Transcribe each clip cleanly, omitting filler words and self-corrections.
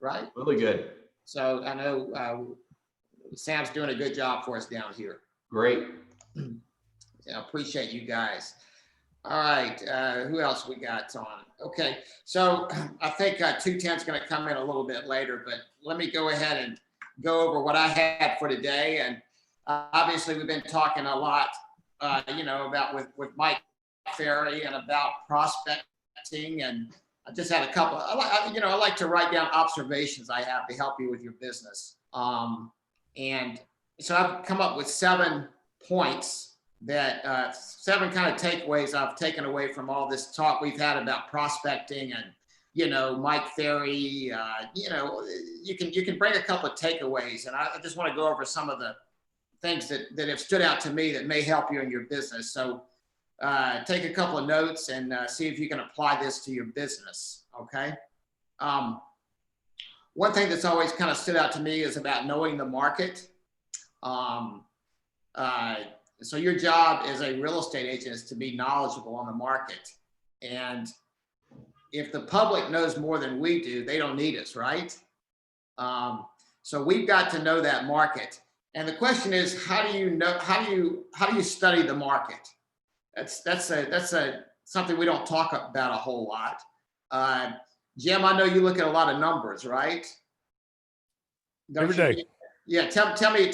right? Really good. So I know Sam's doing a good job for us down here. Great. I appreciate you guys. All right, who else we got on? Okay, so I think 210 is going to come in a little bit later, but let me go ahead and go over what I had for today. And obviously, we've been talking a lot, about with Mike Ferry and about prospecting. And I just had a couple. I like to write down observations I have to help you with your business. And so I've come up with 7 points that 7 kind of takeaways I've taken away from all this talk we've had about prospecting and, Mike Ferry, you can bring a couple of takeaways. And I just want to go over some of the things that have stood out to me that may help you in your business. So take a couple of notes and see if you can apply this to your business. Okay. One thing that's always kind of stood out to me is about knowing the market. So your job as a real estate agent is to be knowledgeable on the market. And if the public knows more than we do, they don't need us, right? So we've got to know that market. And the question is, how do you study the market? That's something we don't talk about a whole lot. Jim, I know you look at a lot of numbers, right? Every day. Yeah, tell me,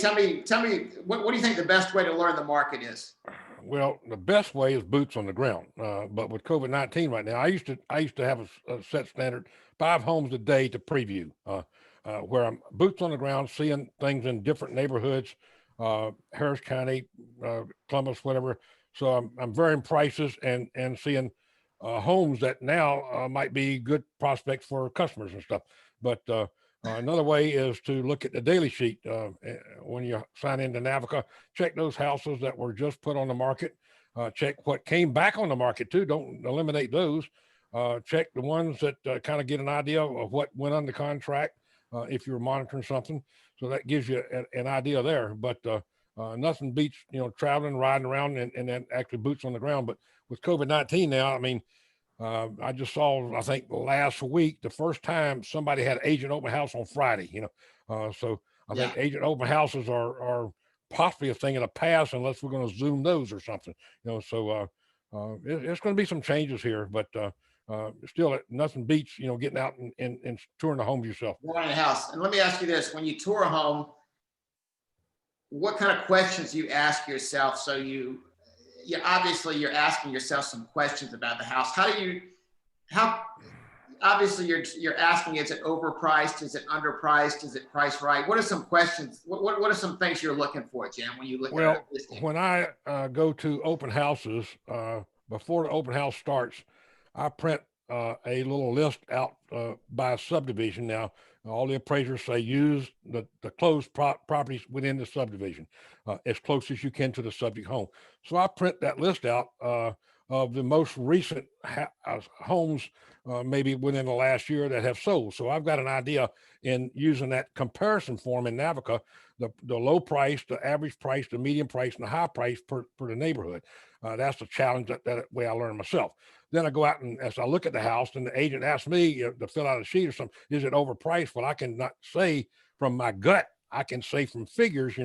what do you think the best way to learn the market is? Well, the best way is boots on the ground. But with COVID-19 right now, I used to have a set standard, 5 homes a day to preview, where I'm boots on the ground, seeing things in different neighborhoods, Harris County, Columbus, whatever. So I'm varying prices and seeing homes that now might be good prospects for customers and stuff. But another way is to look at the daily sheet. When you sign into Navica, check those houses that were just put on the market. Check what came back on the market too. Don't eliminate those. Check the ones that kind of get an idea of what went under contract if you're monitoring something. So that gives you an idea there. But nothing beats, traveling, riding around and then actually boots on the ground. But with COVID-19 now, I mean, I just saw, I think last week, the first time somebody had agent open house on Friday, so I think agent open houses are possibly a thing of the past unless we're going to Zoom those or something, so it's going to be some changes here, but still nothing beats, getting out and touring the homes yourself. Touring the house. And let me ask you this, when you tour a home, what kind of questions do you ask yourself? So obviously you're asking yourself some questions about the house. Obviously you're asking, is it overpriced? Is it underpriced? Is it priced right? What are some questions? What are some things you're looking for, Jim, when you look at it? When I go to open houses, before the open house starts, I print a little list out by subdivision. Now, all the appraisers say use the closed properties within the subdivision as close as you can to the subject home. So I print that list out of the most recent homes, maybe within the last year that have sold. So I've got an idea in using that comparison form in Navica, the low price, the average price, the medium price, and the high price per the neighborhood. That's the challenge that way I learn myself. Then I go out and as I look at the house and the agent asks me to fill out a sheet or something, is it overpriced? Well, I can not say from my gut, I can say from figures,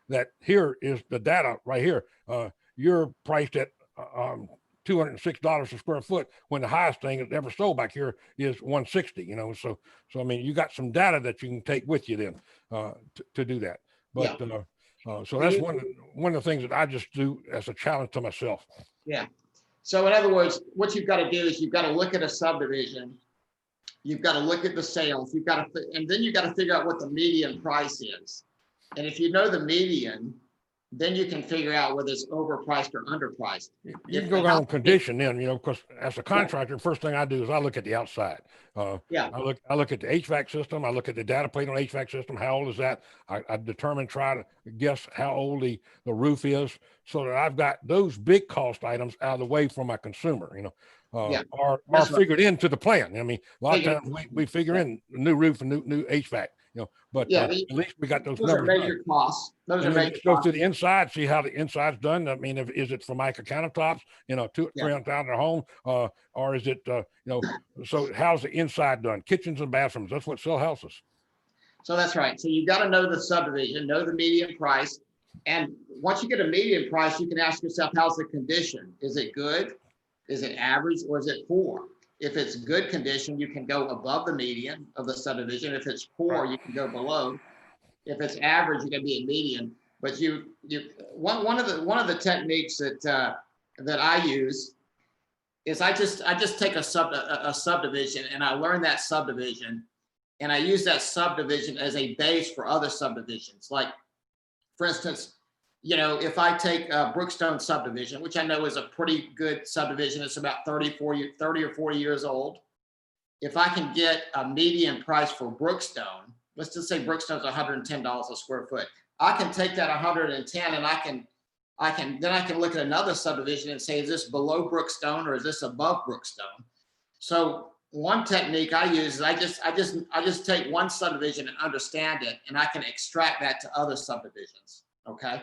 that here is the data right here. You're priced at $206 a square foot when the highest thing that's ever sold back here is $160, so I mean, you got some data that you can take with you then to do that. But so that's one of the things that I just do as a challenge to myself. Yeah. So in other words, what you've got to do is you've got to look at a subdivision, you've got to look at the sales, and then you've got to figure out what the median price is. And if you know the median, then you can figure out whether it's overpriced or underpriced. You can go on condition then, because as a contractor, first thing I do is I look at the outside. I look at the HVAC system. I look at the data plate on the HVAC system. How old is that? I try to guess how old the roof is, so that I've got those big cost items out of the way for my consumer, are figured into the plan. I mean, a lot of times we figure in a new roof and new HVAC but Yeah, at least we got those those are numbers done. major costs. Those are And then major just go costs. through the inside, see how the inside's done. I mean, is it Formica countertops, Yeah. 300,000 a home, or is it, so how's the inside done? Kitchens and bathrooms, that's what sell houses. So that's right. So you got to know the subdivision, know the median price. And once you get a median price, you can ask yourself, how's the condition? Is it good? Is it average, or is it poor? If it's good condition, you can go above the median of the subdivision. If it's poor, you can go below. If it's average, you're gonna be a median. But one of the techniques that I use is I just take a subdivision, and I learn that subdivision, and I use that subdivision as a base for other subdivisions. Like, for instance, if I take Brookstone subdivision, which I know is a pretty good subdivision, it's about 30 or 40 years old. If I can get a median price for Brookstone, let's just say Brookstone's $110 a square foot. I can take that 110 and I can look at another subdivision and say, is this below Brookstone or is this above Brookstone? So one technique I use is I just take one subdivision and understand it, and I can extract that to other subdivisions. Okay.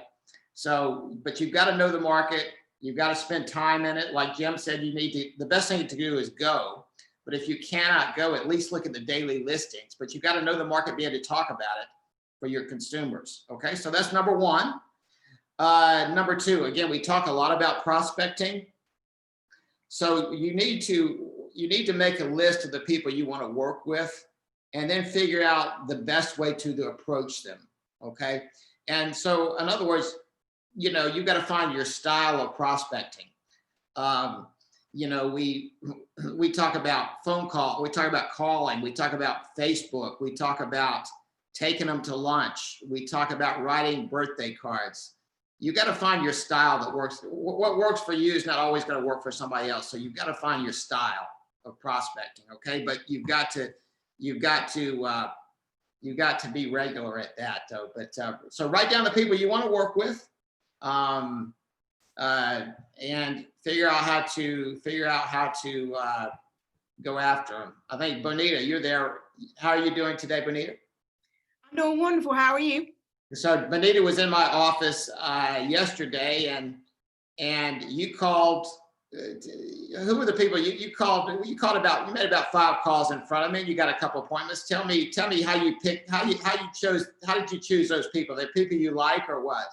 So, but you've got to know the market. You've got to spend time in it. Like Jim said, the best thing to do is go. But if you cannot go, at least look at the daily listings. But you've got to know the market, be able to talk about it for your consumers. Okay, so that's number one. Number two, again, we talk a lot about prospecting. So you need to make a list of the people you want to work with, and then figure out the best way to approach them. Okay, and so in other words, you've got to find your style of prospecting. We talk about phone call, we talk about calling, we talk about Facebook, we talk about taking them to lunch, we talk about writing birthday cards. You got to find your style that works. What works for you is not always going to work for somebody else. So you've got to find your style of prospecting. Okay, but you've got to be regular at that, though. But so write down the people you want to work with. And figure out how to go after them. I think Bonita, you're there. How are you doing today, Bonita? I'm doing wonderful. How are you? So Bonita was in my office yesterday, and you called. Who were the people you called? You made about 5 calls in front of me. You got a couple appointments. Tell me how you picked. How did you choose those people? They're people you like or what?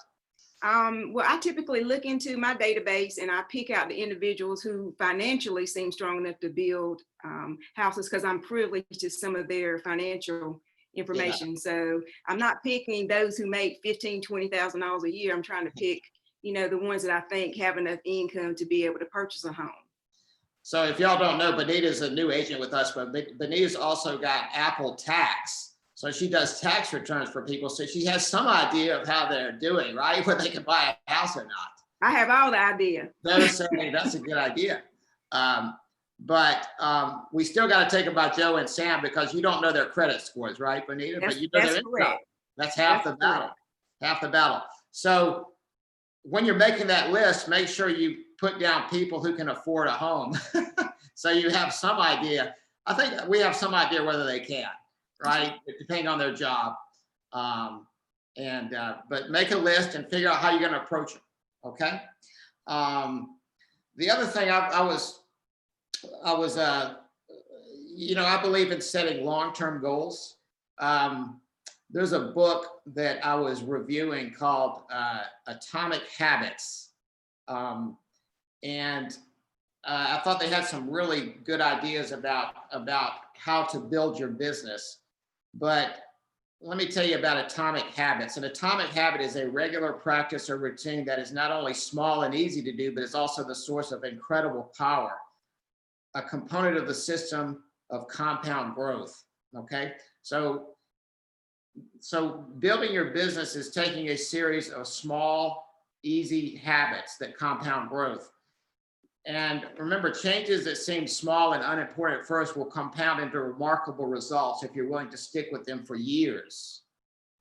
Well, I typically look into my database and I pick out the individuals who financially seem strong enough to build houses, because I'm privileged to some of their financial information. Yeah. So I'm not picking those who make $15,000, $20,000 a year. I'm trying to pick, the ones that I think have enough income to be able to purchase a home. So if y'all don't know, Bonita's a new agent with us, but Bonita's also got Apple Tax. So she does tax returns for people. So she has some idea of how they're doing, right? Whether they can buy a house or not. I have all the idea. That's a good idea. But we still got to take about Joe and Sam, because you don't know their credit scores, right, Bonita? But you know their income. That's half the battle. Half the battle. So when you're making that list, make sure you put down people who can afford a home. So you have some idea. I think we have some idea whether they can. Right, depending on their job, but make a list and figure out how you're going to approach it. Okay. The other thing I believe in setting long-term goals. There's a book that I was reviewing called Atomic Habits, and I thought they had some really good ideas about how to build your business. But let me tell you about atomic habits. An atomic habit is a regular practice or routine that is not only small and easy to do, but it's also the source of incredible power, a component of the system of compound growth. Okay, so building your business is taking a series of small, easy habits that compound growth. And remember, changes that seem small and unimportant at first will compound into remarkable results if you're willing to stick with them for years.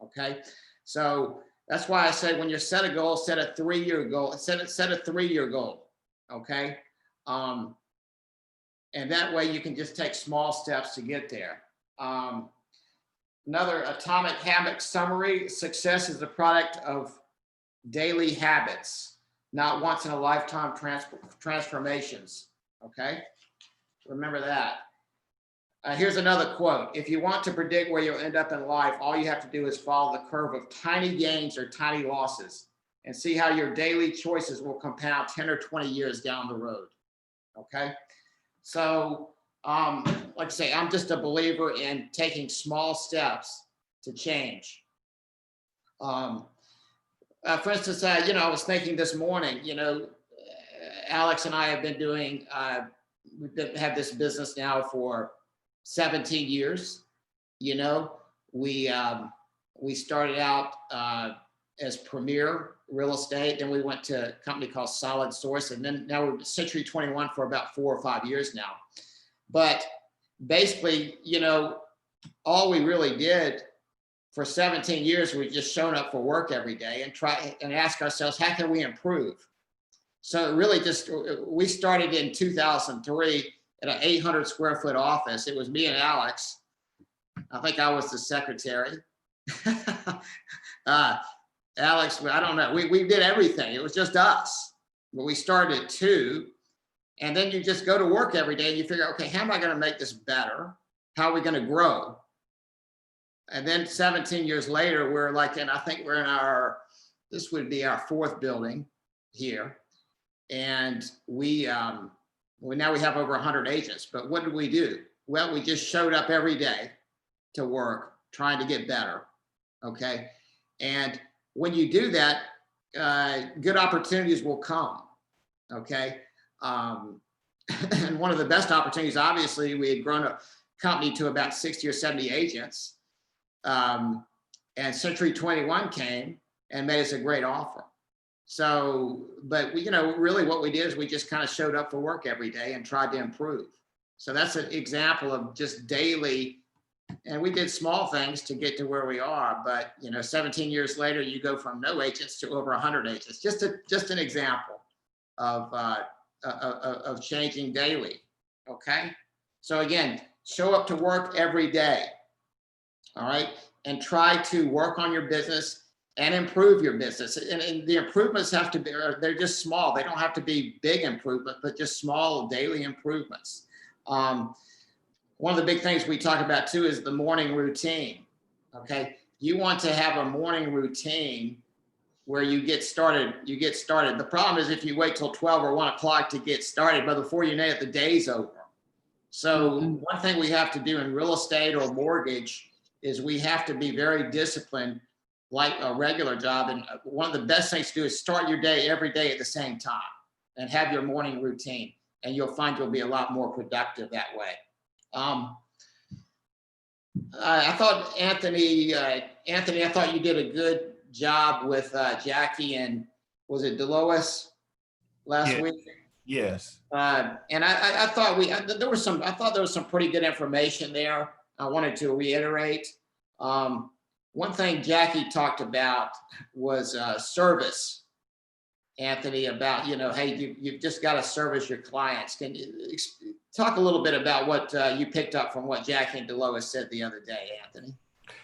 Okay, so that's why I say when you set a goal, set a 3-year goal. Set a 3-year goal. Okay, and that way you can just take small steps to get there. Another atomic habit summary: success is the product of daily habits, not once in a lifetime transformations. Okay, remember that. Here's another quote: if you want to predict where you'll end up in life, all you have to do is follow the curve of tiny gains or tiny losses and see how your daily choices will compound 10 or 20 years down the road. Okay, so like I say, I'm just a believer in taking small steps to change. For instance, I was thinking this morning, Alex and I have been doing, have this business now for 17 years. We started out as Premier Real Estate, then we went to a company called Solid Source, and then now we're Century 21 for about 4 or 5 years now. But basically, all we really did for 17 years, we've just shown up for work every day and try and ask ourselves, how can we improve? So it really we started in 2003 at an 800 square foot office. It was me and Alex. I think I was the secretary. Alex, I don't know. We did everything. It was just us. But we started at 2. And then you just go to work every day and you figure, okay, how am I going to make this better? How are we going to grow? And then 17 years later, we're like, and I think we're in this would be our 4th building here. And now we have over 100 agents. But what did we do? Well, we just showed up every day to work, trying to get better. Okay. And when you do that, good opportunities will come. Okay. And one of the best opportunities, obviously, we had grown a company to about 60 or 70 agents. And Century 21 came and made us a great offer. So, but really what we did is we just kind of showed up for work every day and tried to improve. So that's an example of just daily, and we did small things to get to where we are. But 17 years later, you go from no agents to over 100 agents. Just an example of changing daily. Okay. So again, show up to work every day. All right. And try to work on your business and improve your business. And the improvements have to be, they're just small. They don't have to be big improvements, but just small daily improvements. One of the big things we talk about too is the morning routine. Okay. You want to have a morning routine where you get started. The problem is if you wait till 12 or 1 o'clock to get started, but before you know it, the day's over. So one thing we have to do in real estate or mortgage is we have to be very disciplined, like a regular job. And one of the best things to do is start your day every day at the same time and have your morning routine. And you'll find you'll be a lot more productive that way. I thought Anthony, I thought you did a good job with Jackie and was it Delois last week? Yes. And I thought there was some pretty good information there. I wanted to reiterate. One thing Jackie talked about was service. Anthony, about, hey, you've just got to service your clients. Can you talk a little bit about what you picked up from what Jackie and Delois said the other day, Anthony?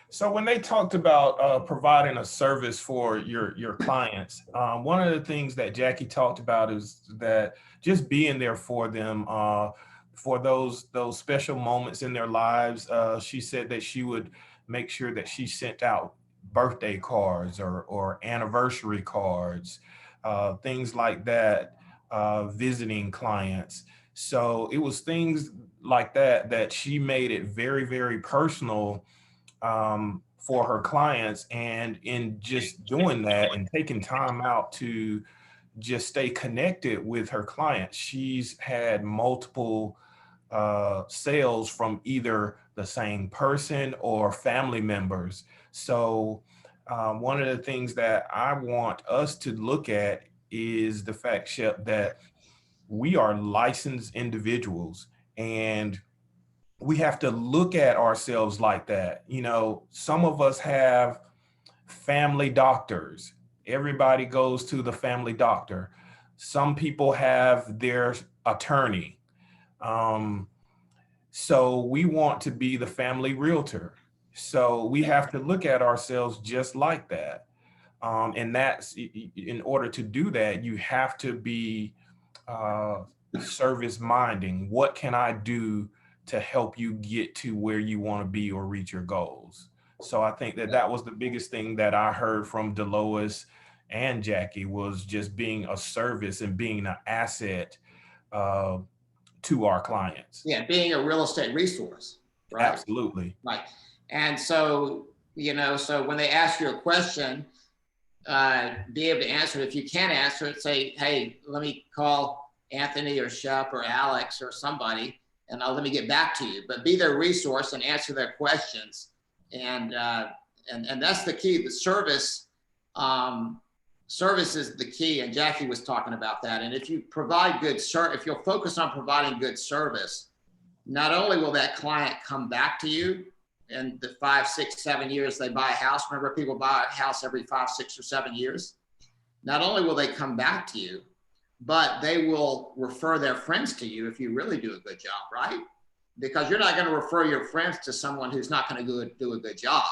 So when they talked about providing a service for your clients, one of the things that Jackie talked about is that just being there for them, for those special moments in their lives. She said that she would make sure that she sent out birthday cards or anniversary cards, things like that, visiting clients. So it was things like that she made it very, very personal for her clients. And in just doing that and taking time out to just stay connected with her clients, she's had multiple sales from either the same person or family members. So one of the things that I want us to look at is the fact, Shep, that we are licensed individuals and we have to look at ourselves like that. Some of us have family doctors. Everybody goes to the family doctor. Some people have their attorney. So we want to be the family realtor. So we have to look at ourselves just like that. And that's in order to do that, you have to be service minding. What can I do to help you get to where you want to be or reach your goals? So I think that that was the biggest thing that I heard from Delois and Jackie, was just being a service and being an asset to our clients. Yeah, being a real estate resource, right? Absolutely. Right. And so, you know, so when they ask you a question, be able to answer it. If you can't answer it, say, hey, let me call Anthony or Shep or Alex or somebody, and let me get back to you. But be their resource and answer their questions. And that's the key. The service is the key. And Jackie was talking about that. And if you provide good service, if you'll focus on providing good service, not only will that client come back to you in the 5, 6, 7 years they buy a house. Remember, people buy a house every 5, 6, or 7 years. Not only will they come back to you, but they will refer their friends to you if you really do a good job, right? Because you're not going to refer your friends to someone who's not going to do a good job.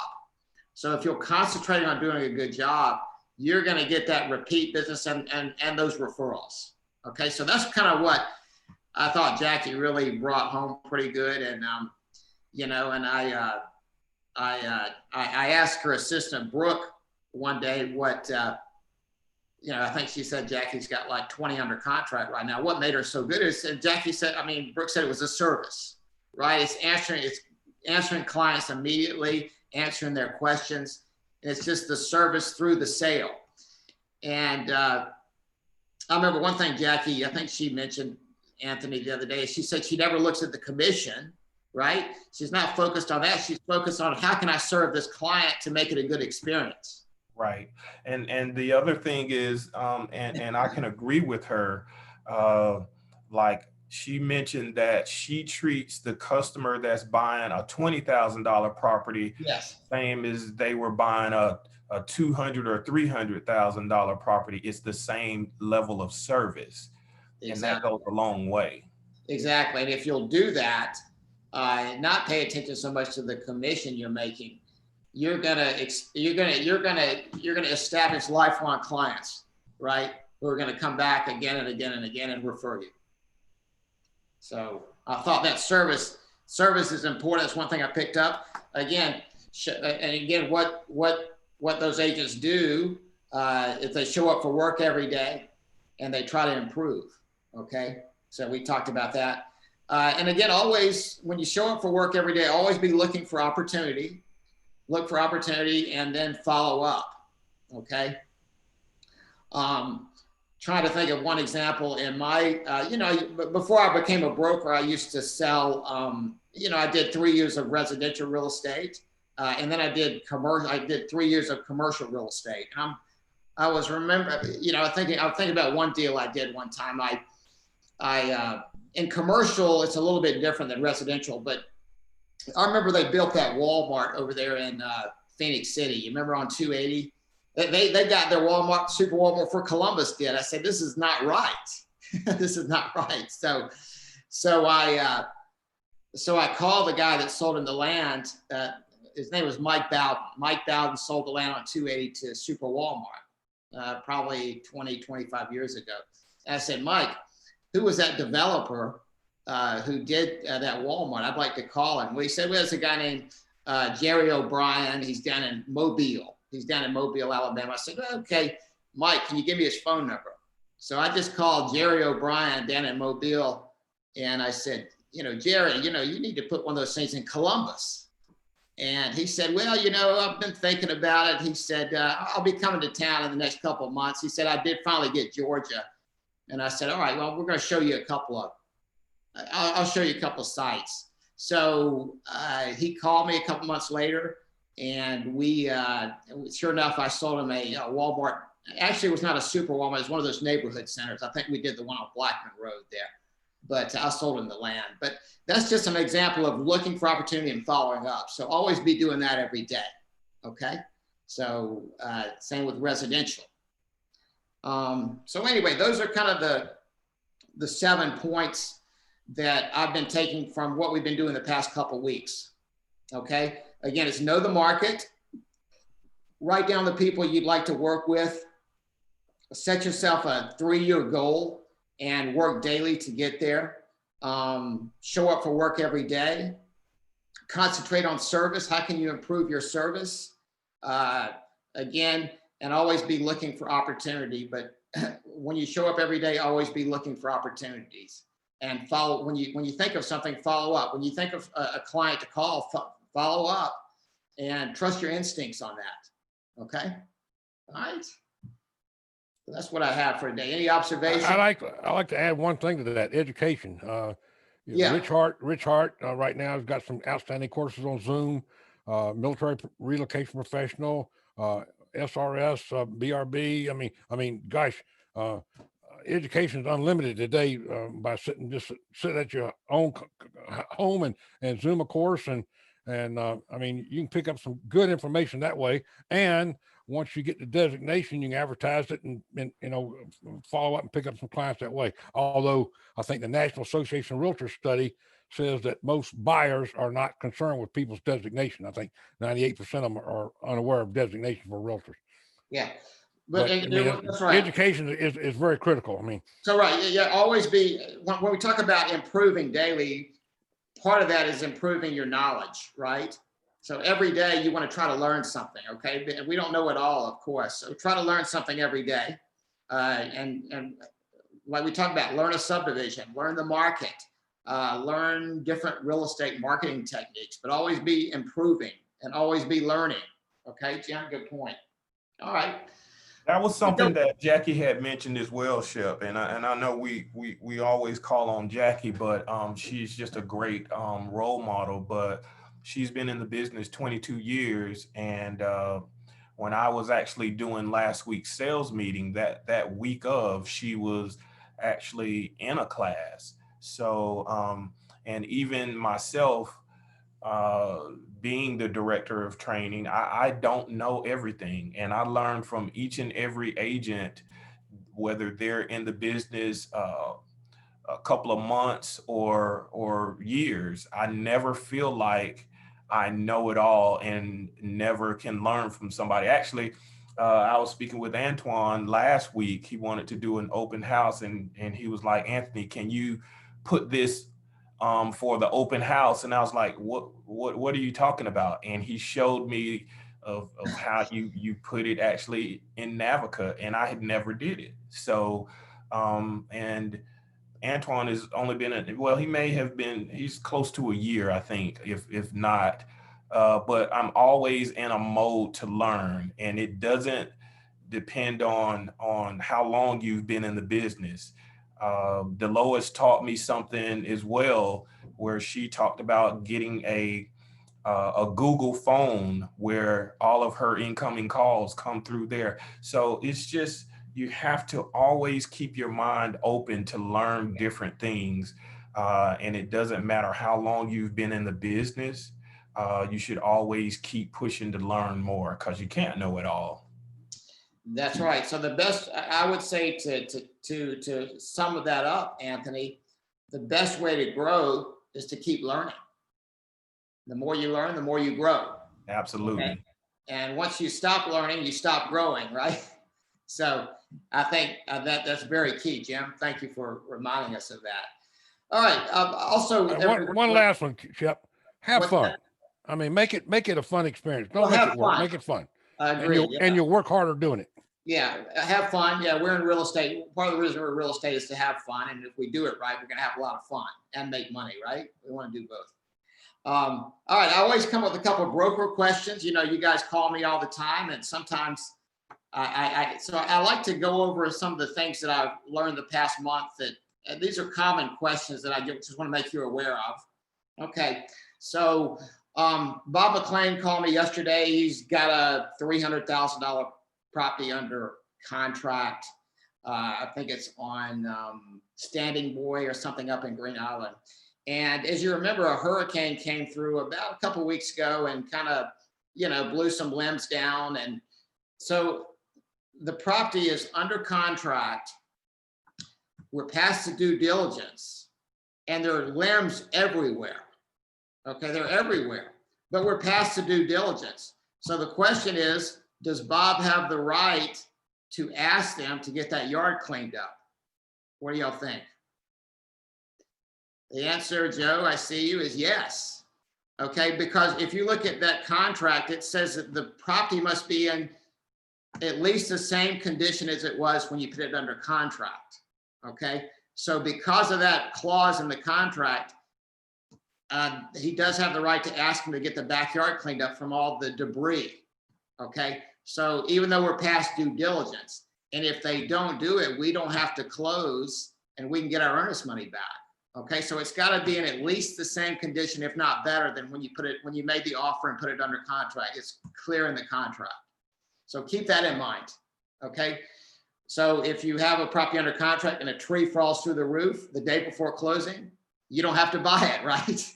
So if you're concentrating on doing a good job, you're going to get that repeat business and those referrals. Okay, so that's kind of what I thought Jackie really brought home pretty good. And you know, and I asked her assistant Brooke one day what, you know, I think she said Jackie's got like 20 under contract right now. What made her so good is, and Jackie said, I mean, Brooke said it was a service, right? It's answering clients immediately, answering their questions. And it's just the service through the sale. And I remember one thing, Jackie, I think she mentioned Anthony the other day. She said she never looks at the commission, right? She's not focused on that. She's focused on how can I serve this client to make it a good experience. Right. And the other thing is, and I can agree with her, like she mentioned that she treats the customer that's buying a $20,000 property, yes, same as they were buying a $200,000 or $300,000 property. It's the same level of service. Exactly. And that goes a long way. Exactly. And if you'll do that, not pay attention so much to the commission you're making, you're gonna establish lifelong clients, right? Who are gonna come back again and again and again and refer you. So I thought that service is important. That's one thing I picked up. Again, and again, what those agents do is they show up for work every day and they try to improve. Okay, so we talked about that. And again, always when you show up for work every day, always be looking for opportunity. Look for opportunity and then follow up. Okay. Trying to think of one example in my, you know, before I became a broker, I used to sell, you know, I did 3 years of residential real estate. And then I did 3 years of commercial real estate. And I was thinking about one deal I did one time. In commercial, it's a little bit different than residential, but I remember they built that Walmart over there in Phoenix City. You remember on 280? They got their Walmart, Super Walmart for Columbus did. I said, this is not right. This is not right. So I called the guy that sold him the land. His name was Mike Bowden. Mike Bowden sold the land on 280 to Super Walmart, probably 20, 25 years ago. And I said, Mike, who was that developer who did that Walmart? I'd like to call him. Well, he said, well, there's a guy named Jerry O'Brien. He's down in Mobile. He's down in Mobile, Alabama. I said, okay, Mike, can you give me his phone number? So I just called Jerry O'Brien down in Mobile. And I said, you know, Jerry, you know, you need to put one of those things in Columbus. And he said, well, you know, I've been thinking about it. He said, I'll be coming to town in the next couple of months. He said, I did finally get Georgia. And I said, all right, well, we're going to show you I'll show you a couple of sites. So he called me a couple months later, and we, sure enough, I sold him a Walmart. Actually, it was not a super Walmart. It was one of those neighborhood centers. I think we did the one on Blackman Road there, but I sold him the land. But that's just an example of looking for opportunity and following up. So always be doing that every day. Okay. So same with residential. So anyway, those are kind of the 7 points that I've been taking from what we've been doing the past couple of weeks. Okay. Again, it's know the market, write down the people you'd like to work with, set yourself a 3-year goal and work daily to get there. Show up for work every day. Concentrate on service. How can you improve your service? Again, and always be looking for opportunity. But when you show up every day, always be looking for opportunities. And follow, when you think of something, follow up. When you think of a client to call, follow up and trust your instincts on that. Okay? All right. So that's what I have for today. Any observations? I like to add one thing to that: education. Yeah. Rich Hart right now has got some outstanding courses on Zoom. Military relocation professional, SRS, BRB. I mean, gosh, education is unlimited today by sitting at your own home and Zoom a course and I mean, you can pick up some good information that way. And once you get the designation, you can advertise it and follow up and pick up some clients that way. Although I think the National Association of Realtors study says that most buyers are not concerned with people's designation. I think 98% of them are unaware of designation for realtors. Yeah. But I mean, that's right. Education is very critical. I mean, so right, yeah, always be when we talk about improving daily, part of that is improving your knowledge, right? So every day you want to try to learn something, okay? We don't know it all, of course. So try to learn something every day, and like we talked about, learn a subdivision, learn the market, learn different real estate marketing techniques, but always be improving and always be learning. Okay, Jim, good point. All right. That was something that Jackie had mentioned as well, Shep. And I know we always call on Jackie, but she's just a great role model. But she's been in the business 22 years. And when I was actually doing last week's sales meeting, that week of, she was actually in a class. So, and even myself, being the director of training, I don't know everything. And I learned from each and every agent, whether they're in the business a couple of months or years. I never feel like I know it all and never can learn from somebody. Actually, I was speaking with Antoine last week. He wanted to do an open house and he was like, Anthony, can you put this for the open house? And I was like, what are you talking about? And he showed me of how you put it actually in Navica, and I had never did it. So and Antoine has only been he may have been, he's close to a year, I think, if not. But I'm always in a mode to learn, and it doesn't depend on how long you've been in the business. Delois taught me something as well, where she talked about getting a Google phone where all of her incoming calls come through there. So it's just, you have to always keep your mind open to learn different things. And it doesn't matter how long you've been in the business. You should always keep pushing to learn more, because you can't know it all. That's right. So the best, I would say, to sum that up, Anthony, the best way to grow is to keep learning. The more you learn, the more you grow. Absolutely. Okay? And once you stop learning, you stop growing, right? So I think that's very key, Jim. Thank you for reminding us of that. All right. Also, one last one, Shep. Have fun. That? I mean, make it a fun experience. Don't make it work. Make it fun. I agree. And you'll work harder doing it. Yeah, have fun. Yeah, we're in real estate. Part of the reason we're in real estate is to have fun. And if we do it right, we're going to have a lot of fun and make money, right? We want to do both. All right. I always come up with a couple of broker questions. You know, you guys call me all the time, and sometimes so I like to go over some of the things that I've learned the past month, that these are common questions that I just want to make you aware of. Okay. So Bob McLean called me yesterday. He's got a $300,000 property under contract. I think it's on Standing Boy or something up in Green Island. And as you remember, a hurricane came through about a couple of weeks ago and kind of, blew some limbs down. And so the property is under contract. We're past the due diligence, and there are limbs everywhere. Okay, they're everywhere. but we're past the due diligence. So the question is, does Bob have the right to ask them to get that yard cleaned up? What do y'all think? The answer, Joe, I see you, is yes. Okay, because if you look at that contract, it says that the property must be in at least the same condition as it was when you put it under contract. Okay, so because of that clause in the contract, he does have the right to ask him to get the backyard cleaned up from all the debris. Okay, so even though we're past due diligence, and if they don't do it, we don't have to close and we can get our earnest money back. Okay, so it's got to be in at least the same condition, if not better, than when you made the offer and put it under contract. It's clear in the contract. So keep that in mind. Okay, so if you have a property under contract and a tree falls through the roof the day before closing, you don't have to buy it, right?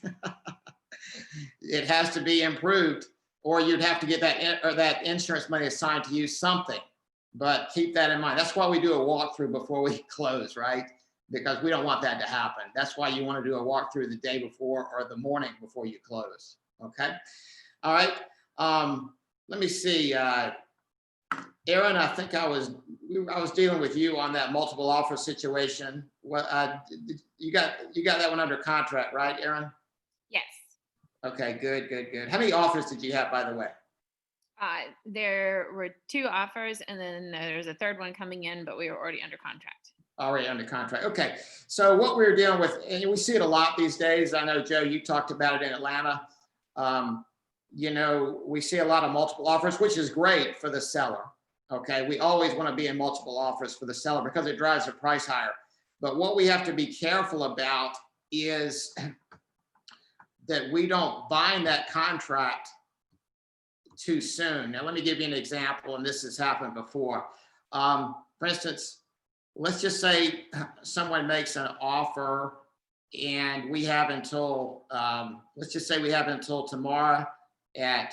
It has to be improved, or you'd have to get that insurance money assigned to you something. But keep that in mind. That's why we do a walkthrough before we close, right? Because we don't want that to happen. That's why you want to do a walkthrough the day before or the morning before you close. Okay. All right. Let me see. Aaron, I think I was dealing with you on that multiple offer situation. What you got that one under contract, right, Aaron? Yes. Okay, good. How many offers did you have, by the way? There were 2 offers, and then there's a third one coming in, but we were already under contract. Already under contract. Okay. So what we're dealing with, and we see it a lot these days. I know, Joe, you talked about it in Atlanta. You know, we see a lot of multiple offers, which is great for the seller. Okay. We always want to be in multiple offers for the seller because it drives the price higher. But what we have to be careful about is that we don't bind that contract too soon. Now, let me give you an example, and this has happened before. For instance, let's just say someone makes an offer and we have until, let's just say we have until tomorrow at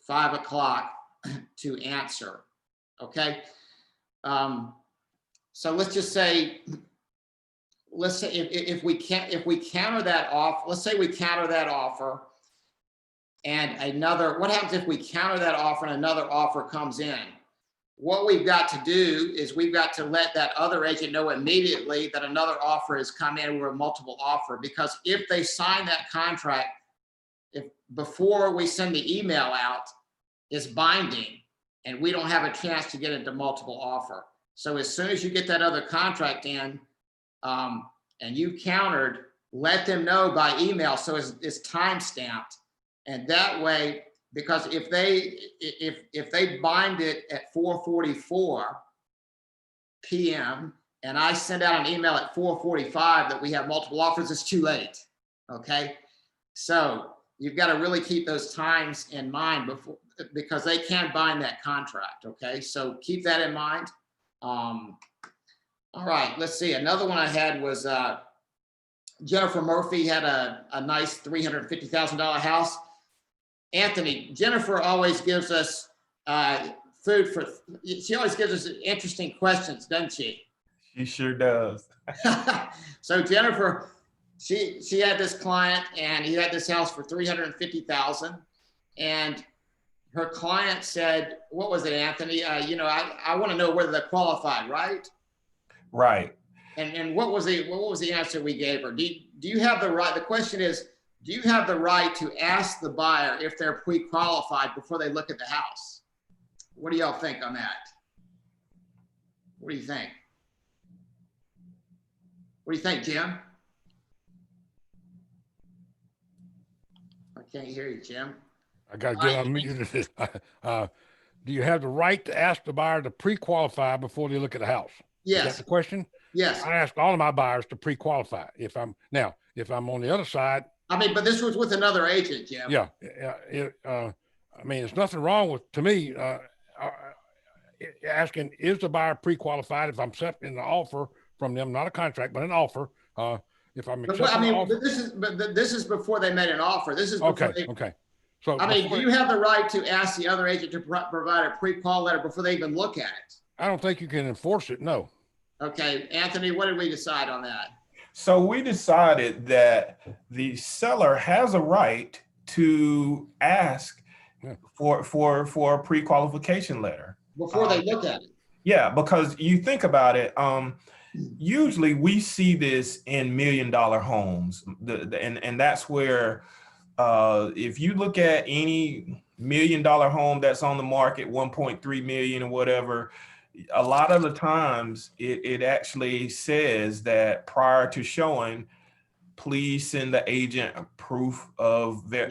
5 o'clock to answer. Okay. So let's just say, if we counter that off, let's say we counter that offer and what happens if we counter that offer and another offer comes in? What we've got to do is we've got to let that other agent know immediately that another offer has come in. We're a multiple offer, because if they sign that contract, if before we send the email out, it's binding and we don't have a chance to get into multiple offer. So as soon as you get that other contract in and you countered, let them know by email so it's time stamped. And that way, because if they bind it at 4:44 p.m. and I send out an email at 4:45 that we have multiple offers, it's too late. Okay, so you've got to really keep those times in mind because they can bind that contract. Okay, so keep that in mind. All right, let's see. Another one I had was Jennifer Murphy had a nice $350,000 house. Anthony, Jennifer always gives us she always gives us interesting questions, doesn't she? She sure does. So Jennifer, she had this client and he had this house for $350,000, and her client said, what was it, Anthony? I want to know whether they're qualified, right? Right. And what was the answer we gave her? Do you have the right? The question is, do you have the right to ask the buyer if they're pre-qualified before they look at the house? What do y'all think on that? What do you think? What do you think, Jim? I can't hear you, Jim. I got to get unmuted. Do you have the right to ask the buyer to pre-qualify before they look at the house? Yes. Is that the question? Yes. I ask all of my buyers to pre-qualify. If I'm on the other side. I mean, but this was with another agent, Jim. Yeah. I mean, there's nothing wrong with, to me, asking, is the buyer pre-qualified if I'm accepting the offer from them, not a contract, but an offer. If I'm accepting the offer. But this is before they made an offer. This is before okay. So I mean, do you have the right to ask the other agent to provide a pre-qual letter before they even look at it? I don't think you can enforce it. No. Okay, Anthony, what did we decide on that? So we decided that the seller has a right to ask Yeah. for a pre-qualification letter Before they look at it. Yeah, because you think about it, usually we see this in $1 million homes, and that's where if you look at any $1 million home that's on the market, 1.3 million or whatever, a lot of the times it actually says that prior to showing, please send the agent a proof of their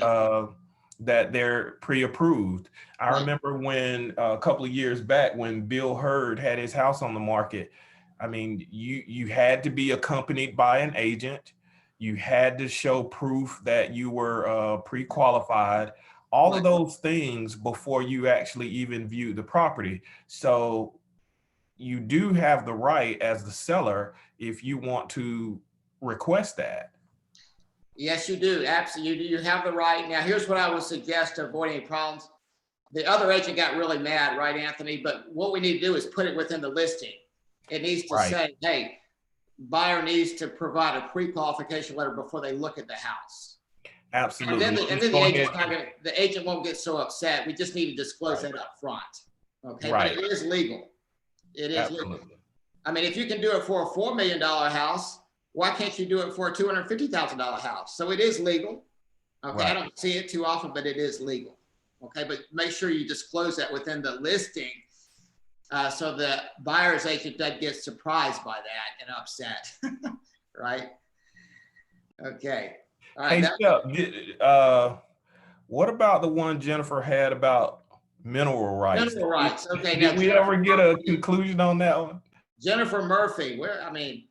that they're pre-approved. I Right. remember when a couple of years back when Bill Hurd had his house on the market, I mean, you had to be accompanied by an agent. You had to show proof that you were pre-qualified, all of those things before you actually even viewed the property. So you do have the right as the seller if you want to request that. Yes, you do. Absolutely. You have the right. Now, here's what I would suggest to avoid any problems. The other agent got really mad, right, Anthony? But what we need to do is put it within the listing. It needs to say, hey, buyer needs to provide a pre-qualification letter before they look at the house. Absolutely. And then the agent won't get so upset. We just need to disclose that up front. Okay. Right. But it is legal. It is Absolutely. legal. I mean, if you can do it for a $4 million house, why can't you do it for a $250,000 house? So it is legal. Okay. Right. I don't see it too often, but it is legal. Okay. But make sure you disclose that within the listing. So the buyer's agent doesn't get surprised by that and upset. Right. Okay. All right. Hey, what about the one Jennifer had about mineral rights? Mineral rights. Okay. Did we ever get a conclusion on that one? Jennifer Murphy, I mean,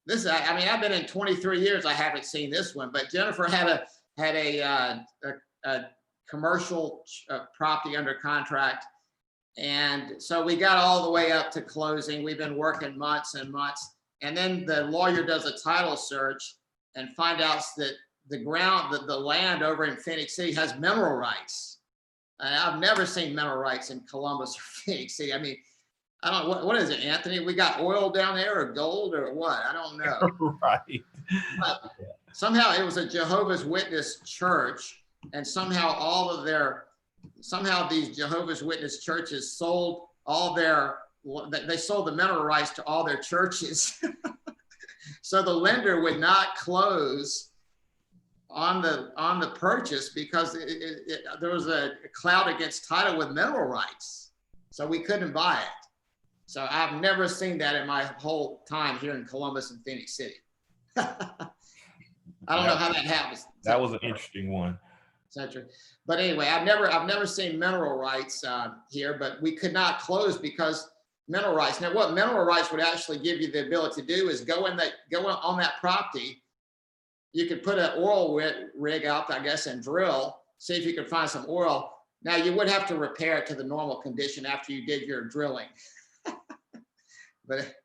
I've been in 23 years. I haven't seen this one, but Jennifer had a commercial property under contract. And so we got all the way up to closing. We've been working months and months. And then the lawyer does a title search and find out that the land over in Phoenix City has mineral rights. And I've never seen mineral rights in Columbus or Phoenix City. I mean, I don't know, what is it, Anthony? We got oil down there or gold or what? I don't know. Right. But somehow it was a Jehovah's Witness church, and somehow these Jehovah's Witness churches sold they sold the mineral rights to all their churches. So the lender would not close on the purchase because there was a cloud against title with mineral rights. So we couldn't buy it. So I've never seen that in my whole time here in Columbus and Phoenix City. I don't know how that happens. That was an interesting one. But anyway, I've never seen mineral rights here, but we could not close because mineral rights. Now, what mineral rights would actually give you the ability to do is go on that property. You could put an oil rig out, I guess, and drill, see if you could find some oil. Now, you would have to repair it to the normal condition after you did your drilling. But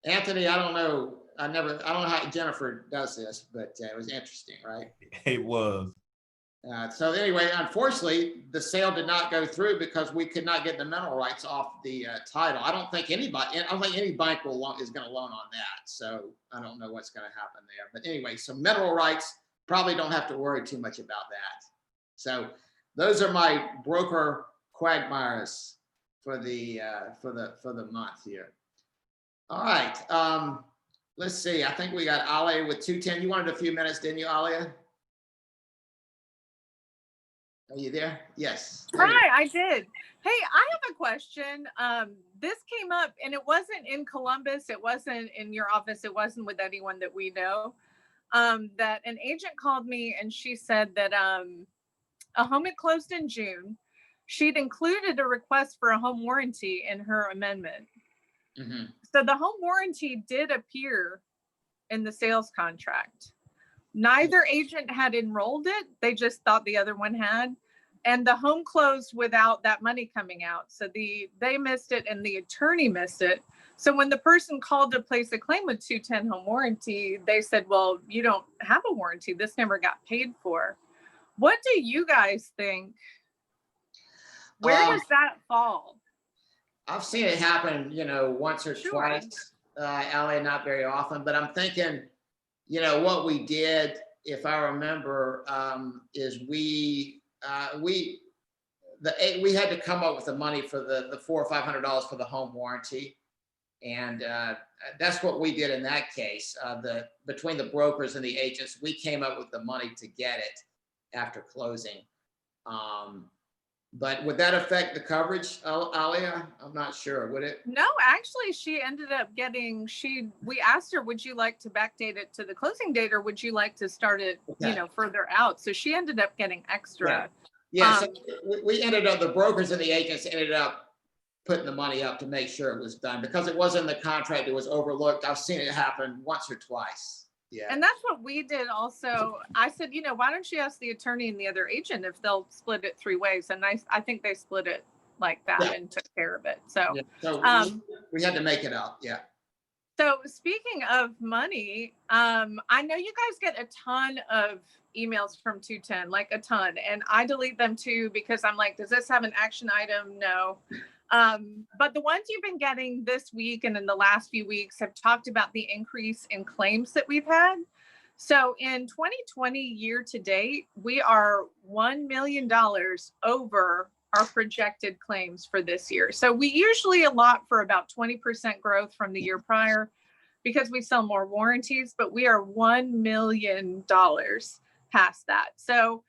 Anthony, I don't know how Jennifer does this, but it was interesting, right? It was. So anyway, unfortunately, the sale did not go through because we could not get the mineral rights off the title. I don't think any bank is going to loan on that. So I don't know what's going to happen there. But anyway, so mineral rights, probably don't have to worry too much about that. So those are my broker quagmires for the month here. All right. Let's see. I think we got Alia with 210. You wanted a few minutes, didn't you, Alia? Are you there? Yes. Hi, I did. Hey, I have a question. This came up and it wasn't in Columbus. It wasn't in your office. It wasn't with anyone that we know. That an agent called me and she said that a home had closed in June. She'd included a request for a home warranty in her amendment. Mm-hmm. So the home warranty did appear in the sales contract. Neither agent had enrolled it. They just thought the other one had. And the home closed without that money coming out. So they missed it and the attorney missed it. So when the person called to place a claim with 210 home warranty, they said, well, you don't have a warranty. This never got paid for. What do you guys think? Where does that fall? I've seen it happen, once or twice, Alia, not very often, but I'm thinking, what we did if I remember, is we had to come up with the money for the $400 or $500 for the home warranty. And that's what we did in that case. Between the brokers and the agents, we came up with the money to get it after closing. But would that affect the coverage, Alia? I'm not sure. Would it? No, actually, she ended up getting, we asked her, would you like to backdate it to the closing date, or would you like to start it, Okay. further out? So she ended up getting extra. Yeah. So we ended up, the brokers and the agents ended up putting the money up to make sure it was done, because it wasn't in the contract. It was overlooked. I've seen it happen once or twice. Yeah. And that's what we did also. I said, why don't you ask the attorney and the other agent if they'll split it 3 ways? And I think they split it like that and took care of it. So, we had to make it up. Yeah. So speaking of money, I know you guys get a ton of emails from 210, like a ton, and I delete them too, because I'm like, does this have an action item? No. But the ones you've been getting this week and in the last few weeks have talked about the increase in claims that we've had. So in 2020 year to date, we are $1 million over our projected claims for this year. So we usually allot for about 20% growth from the year prior because we sell more warranties, but we are $1 million past that. So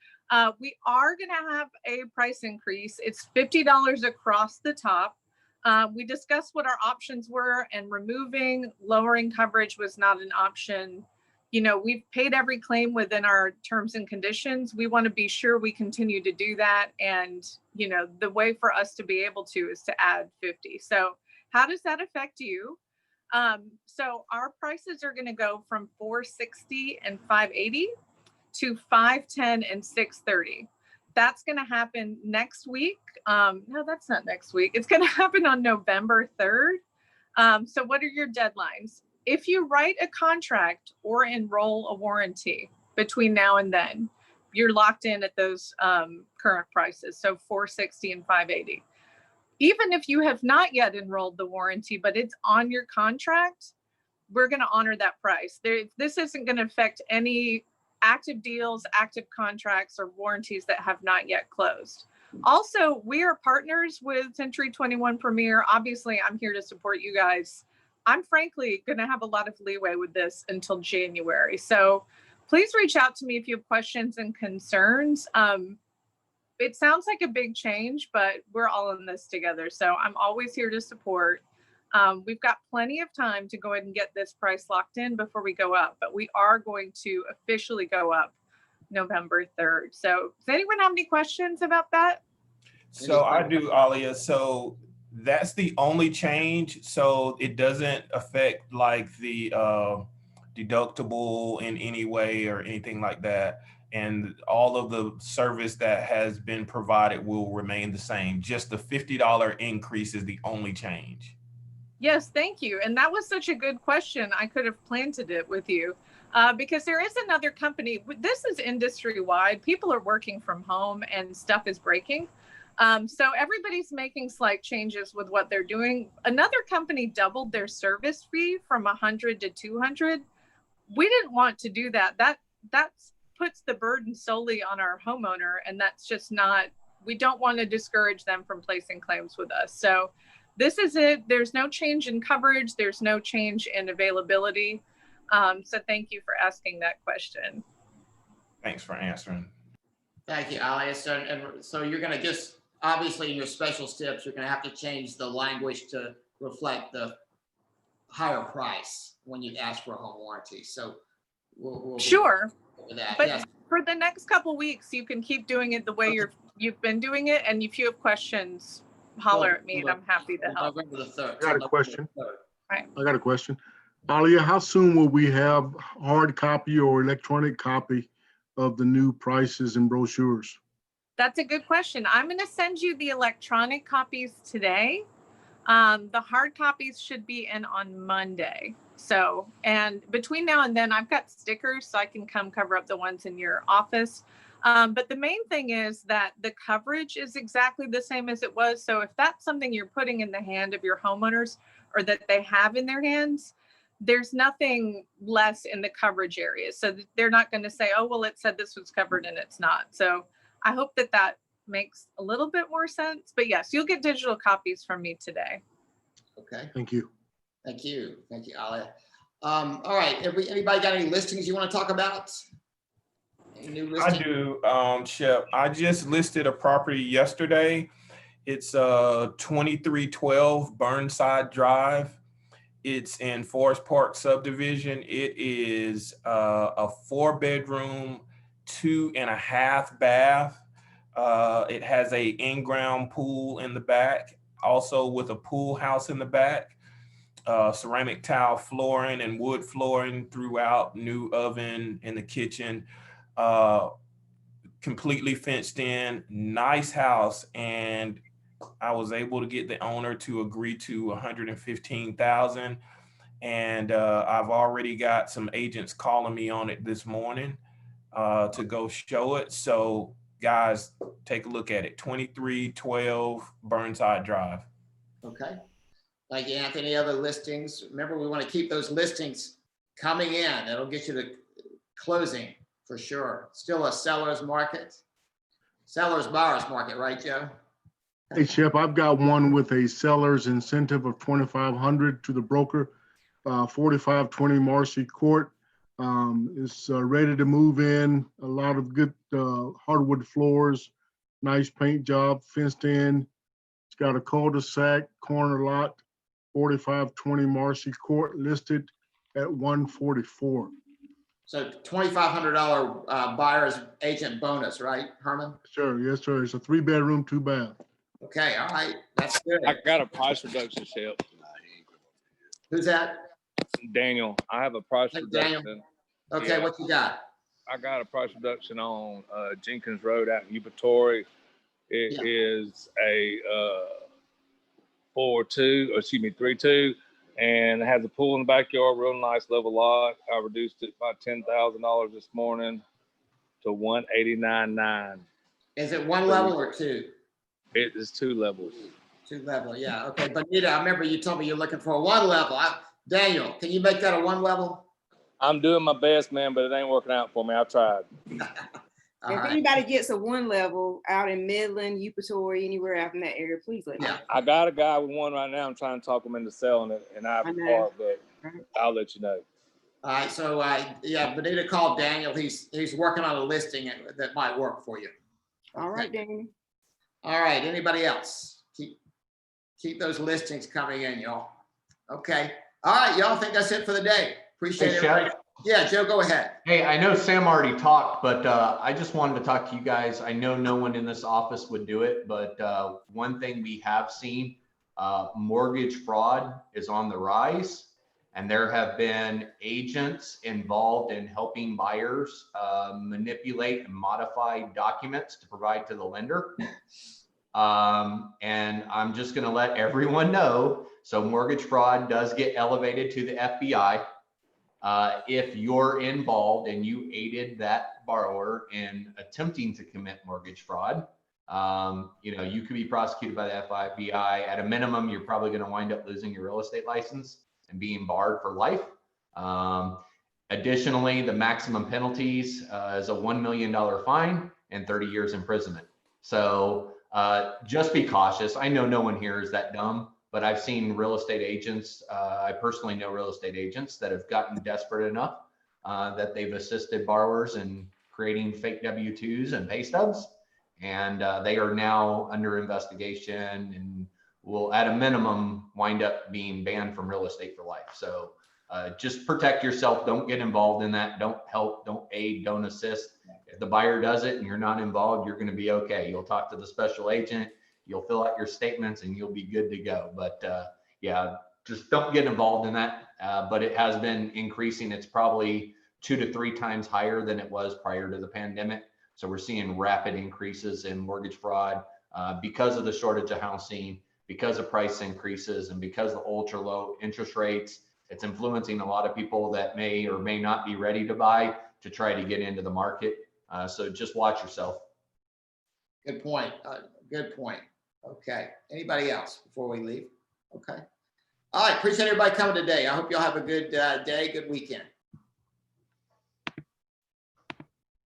we are going to have a price increase. It's $50 across the top. We discussed what our options were, and lowering coverage was not an option. We've paid every claim within our terms and conditions. We want to be sure we continue to do that. And, the way for us to be able to is to add 50. So how does that affect you? So our prices are going to go from $460 and $580 to $510 and $630. That's going to happen next week. No, that's not next week. It's going to happen on November 3rd. So what are your deadlines? If you write a contract or enroll a warranty between now and then, you're locked in at those current prices. So $460 and $580. Even if you have not yet enrolled the warranty, but it's on your contract, we're going to honor that price. This isn't going to affect any active deals, active contracts, or warranties that have not yet closed. Also, we are partners with Century 21 Premier. Obviously, I'm here to support you guys. I'm frankly going to have a lot of leeway with this until January. So please reach out to me if you have questions and concerns. It sounds like a big change, but we're all in this together. So I'm always here to support. We've got plenty of time to go ahead and get this price locked in before we go up, but we are going to officially go up November 3rd. So does anyone have any questions about that? So I do, Alia. So that's the only change. So it doesn't affect like the deductible in any way or anything like that. And all of the service that has been provided will remain the same. Just the $50 increase is the only change. Yes, thank you. And that was such a good question. I could have planted it with you because there is another company. This is industry-wide. People are working from home and stuff is breaking. So everybody's making slight changes with what they're doing. Another company doubled their service fee from $100 to $200. We didn't want to do that. That puts the burden solely on our homeowner, and that's just not, we don't want to discourage them from placing claims with us. So this is it. There's no change in coverage. There's no change in availability. So thank you for asking that question. Thanks for answering. Thank you, Alia. So you're going to just, obviously in your special steps, you're going to have to change the language to reflect the higher price when you ask for a home warranty. So we'll sure. That. But yes. For the next couple weeks, you can keep doing it the way you've been doing it. And if you have questions, holler at me and I'm happy to help. November the 3rd. I got a question. Right. I got a question. Alia, how soon will we have hard copy or electronic copy of the new prices and brochures? That's a good question. I'm going to send you the electronic copies today. The hard copies should be in on Monday. So, and between now and then, I've got stickers so I can come cover up the ones in your office. But the main thing is that the coverage is exactly the same as it was. So if that's something you're putting in the hand of your homeowners or that they have in their hands, there's nothing less in the coverage areas. So they're not going to say, oh, well, it said this was covered and it's not. So I hope that that makes a little bit more sense. But yes, you'll get digital copies from me today. Okay, Thank you. thank you. Thank you, Alia. All right, anybody got any listings you want to talk about? Any new I listings? do, Shep. I just listed a property yesterday. It's 2312 Burnside Drive. It's in Forest Park subdivision. It is a 4-bedroom, 2.5 bath. It has a in-ground pool in the back, also with a pool house in the back. Ceramic tile flooring and wood flooring throughout, new oven in the kitchen, completely fenced in, nice house. And I was able to get the owner to agree to 115,000. And I've already got some agents calling me on it this morning to go show it. So guys, take a look at it. 2312 Burnside Drive. Okay. Thank you, Anthony. Any other listings? Remember, we want to keep those listings coming in. That'll get you the closing for sure. Still a seller's market. Seller's buyer's market, right, Joe? Hey, Shep, I've got one with a seller's incentive of 2,500 to the broker, 4520 Marcy Court. It's ready to move in. A lot of good hardwood floors, nice paint job, fenced in. It's got a cul-de-sac, corner lot, 4520 Marcy Court, listed at 144. So $2,500 buyer's agent bonus, right, Herman? Sure, yes, sir. It's a 3-bedroom, 2-bath. Okay, all right, that's good. I got a price reduction, Shep. Who's that? Daniel, I have a price Hey, Daniel. reduction. Okay, Yeah. what you got? I got a price reduction on Jenkins Road out in Eupatory. It is a 3-2, and it has a pool in the backyard, real nice level lot. I reduced it by $10,000 this morning to $189,900. Is it one level or two? It is 2 levels. 2 level, yeah, okay. But Nita, I remember you told me you're looking for a 1 level. Daniel, can you make that a 1 level? I'm doing my best, man, but it ain't working out for me. I've tried. All If right. anybody gets a 1 level out in Midland, Eupatory, anywhere out in that area, please let me know. Yeah. I got a guy with one right now. I'm trying to talk him into selling it in Ivy I know. Park, but I'll let you know. All right, so yeah, Benita called Daniel. He's working on a listing that might work for you. All right, Danny. All right, anybody else? Keep those listings coming in, y'all. Okay. All right, y'all, think that's it for the day. Appreciate Hey, it. Shep. Yeah, Joe, go ahead. Hey, I know Sam already talked, but I just wanted to talk to you guys. I know no one in this office would do it, but one thing we have seen, mortgage fraud is on the rise, and there have been agents involved in helping buyers manipulate and modify documents to provide to the lender. And I'm just going to let everyone know. So mortgage fraud does get elevated to the FBI. If you're involved and you aided that borrower in attempting to commit mortgage fraud, you could be prosecuted by the FBI. At a minimum, you're probably going to wind up losing your real estate license and being barred for life. Additionally, the maximum penalties is a $1 million fine and 30 years imprisonment. So just be cautious. I know no one here is that dumb, but I've seen real estate agents. I personally know real estate agents that have gotten desperate enough that they've assisted borrowers in creating fake W-2s and pay stubs. And they are now under investigation and will, at a minimum, wind up being banned from real estate for life. So just protect yourself. Don't get involved in that. Don't help, don't aid, don't assist. If the buyer does it and you're not involved, you're going to be okay. You'll talk to the special agent, you'll fill out your statements, and you'll be good to go. But yeah, just don't get involved in that. But it has been increasing. It's probably 2 to 3 times higher than it was prior to the pandemic. So we're seeing rapid increases in mortgage fraud because of the shortage of housing, because of price increases, and because of the ultra low interest rates. It's influencing a lot of people that may or may not be ready to buy to try to get into the market. So just watch yourself. Good point. Good point. Okay. Anybody else before we leave? Okay. All right, appreciate everybody coming today. I hope y'all have a good day, good weekend.